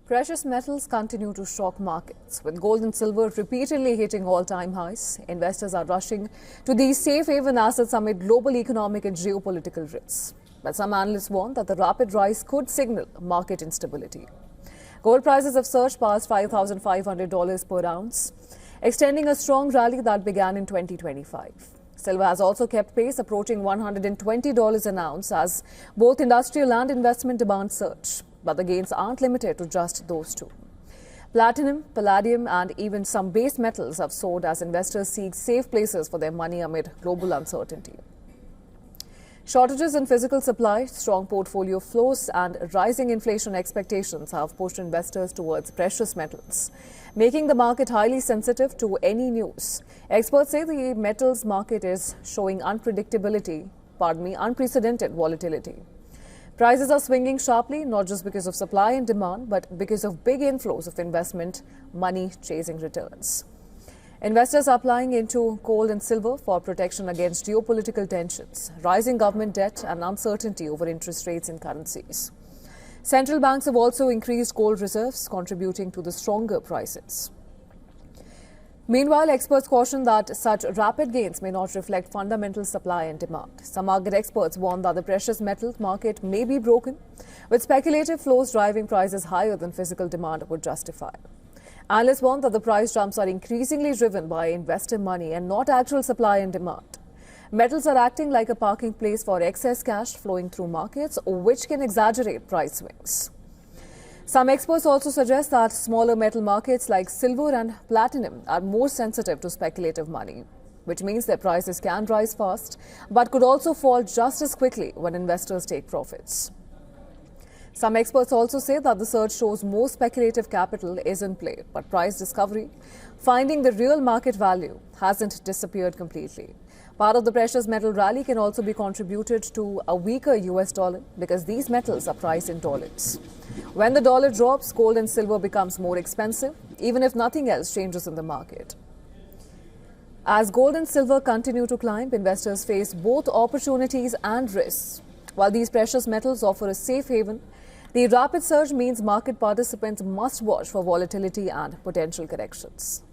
Precious metals continue to shock markets, with gold and silver repeatedly hitting all-time highs. Investors are rushing to these safe haven assets amid global economic and geopolitical risks. But some analysts warn that the rapid rise could signal market instability. Gold prices have surged past $5,500 per ounce, extending a strong rally that began in 2025. Silver has also kept pace, approaching $120 an ounce as both industrial and investment demand surge. But the gains aren't limited to just those two. Platinum, palladium and even some base metals have soared as investors seek safe places for their money amid global uncertainty. Shortages in physical supply, strong portfolio flows and rising inflation expectations have pushed investors towards precious metals, making the market highly sensitive to any news. Experts say the metals market is showing unprecedented volatility. Prices are swinging sharply, not just because of supply and demand, but because of big inflows of investment money chasing returns. Investors are applying into gold and silver for protection against geopolitical tensions, rising government debt and uncertainty over interest rates in currencies. Central banks have also increased gold reserves, contributing to the stronger prices. Meanwhile, experts caution that such rapid gains may not reflect fundamental supply and demand. Some market experts warn that the precious metals market may be broken, with speculative flows driving prices higher than physical demand would justify. Analysts warn that the price jumps are increasingly driven by investor money and not actual supply and demand. Metals are acting like a parking place for excess cash flowing through markets, which can exaggerate price swings. Some experts also suggest that smaller metal markets like silver and platinum are more sensitive to speculative money, which means their prices can rise fast but could also fall just as quickly when investors take profits. Some experts also say that the surge shows more speculative capital is in play, but price discovery, finding the real market value, hasn't disappeared completely. Part of the precious metal rally can also be contributed to a weaker US dollar because these metals are priced in dollars. When the dollar drops, gold and silver becomes more expensive, even if nothing else changes in the market. As gold and silver continue to climb, investors face both opportunities and risks. While these precious metals offer a safe haven, the rapid surge means market participants must watch for volatility and potential corrections.